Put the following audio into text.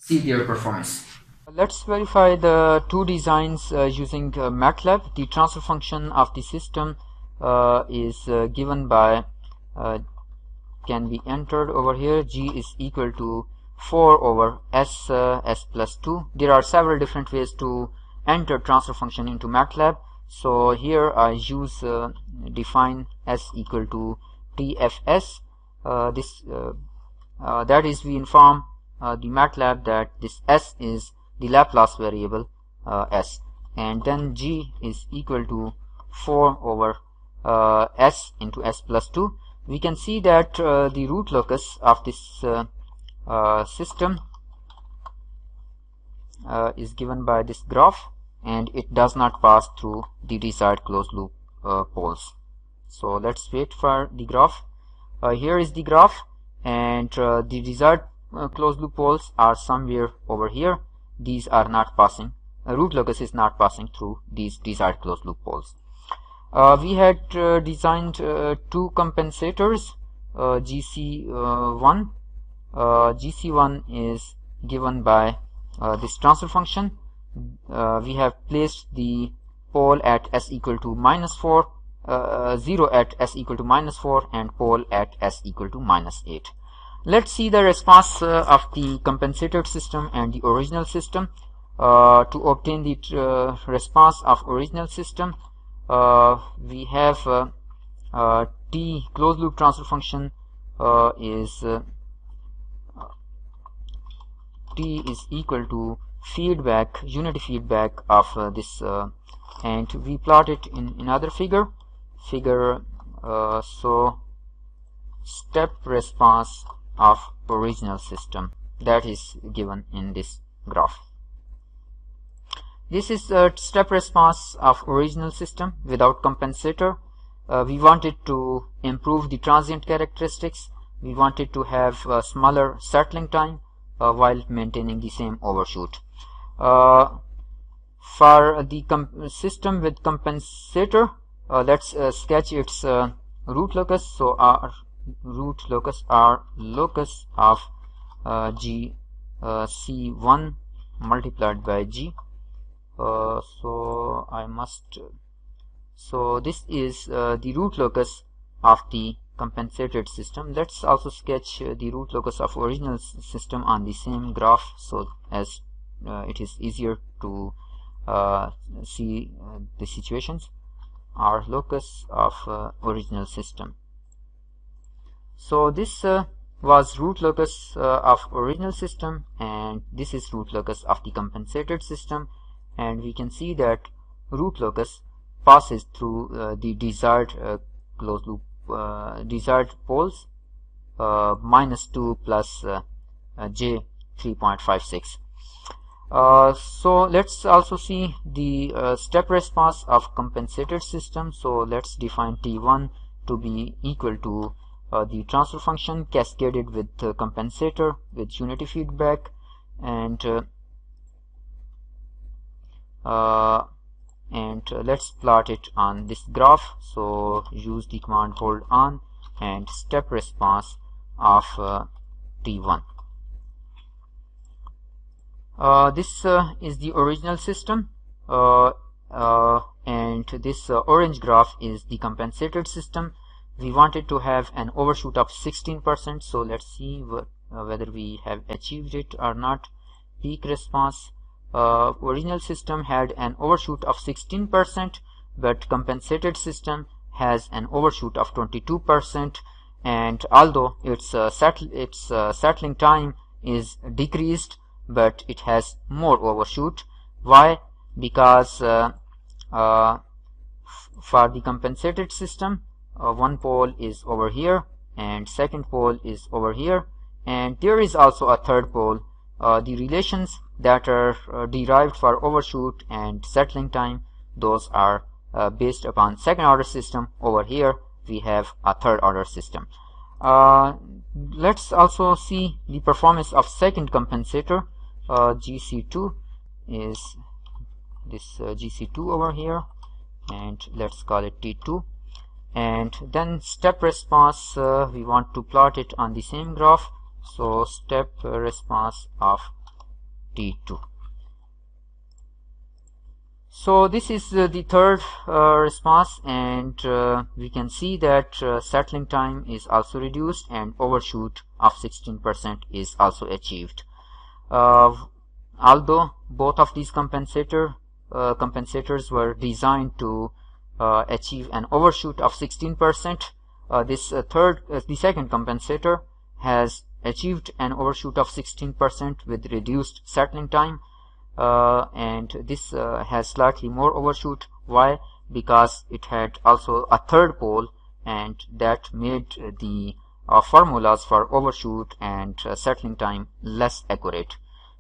see their performance. Let's verify the two designs using MATLAB. The transfer function of the system is given by can be entered over here. G is equal to 4 over s plus 2. There are several different ways to enter transfer function into MATLAB. So here I use define s equal to tfs. That is, we inform the MATLAB that this s is the Laplace variable s, and then g is equal to 4 over s into s plus 2. We can see that the root locus of this system is given by this graph, and it does not pass through the desired closed loop poles. So let's wait for the graph. Here is the graph, and the desired closed loop poles are somewhere over here. These are not passing, root locus is not passing through these desired closed loop poles. We had designed two compensators, GC1. GC1 is given by this transfer function. We have placed the pole at s equal to -4, 0 at s equal to -4, and pole at s equal to -8. Let's see the response of the compensated system and the original system. To obtain the response of original system, we have t closed loop transfer function is t is equal to feedback, unity feedback of this, and we plot it in another figure. So step response of original system, that is given in this graph. This is a step response of original system without compensator. We wanted to improve the transient characteristics. We wanted to have a smaller settling time while maintaining the same overshoot. For the system with compensator, let's sketch its root locus. So our root locus are locus of g c1 multiplied by g. So this is the root locus of the compensated system. Let's also sketch the root locus of original system on the same graph, so as it is easier to see the situations. Our locus of original system. So this was root locus of original system, and this is root locus of the compensated system, and we can see that root locus passes through the desired closed loop desired poles, -2 plus j 3.56. So let's also see the step response of compensated system. So let's define t1 to be equal to the transfer function cascaded with compensator with unity feedback, and let's plot it on this graph. So use the command hold on and step response of t1. This is the original system, and this orange graph is the compensated system. We wanted to have an overshoot of 16%, so let's see whether we have achieved it or not. Peak response, original system had an overshoot of 16%, but compensated system has an overshoot of 22%, and although its settling time is decreased, but it has more overshoot. Why? Because for the compensated system, one pole is over here and second pole is over here, and there is also a third pole. The relations that are derived for overshoot and settling time, those are based upon second order system. Over here we have a third order system. Let's also see the performance of second compensator. GC2 is this GC2 over here, and let's call it T2. And then step response, we want to plot it on the same graph. So step response of T2. So this is the third response, and we can see that settling time is also reduced and overshoot of 16% is also achieved. Although both of these compensators were designed to achieve an overshoot of 16%, the second compensator has achieved an overshoot of 16% with reduced settling time, and this has slightly more overshoot. Why? Because it had also a third pole, and that made the formulas for overshoot and settling time less accurate.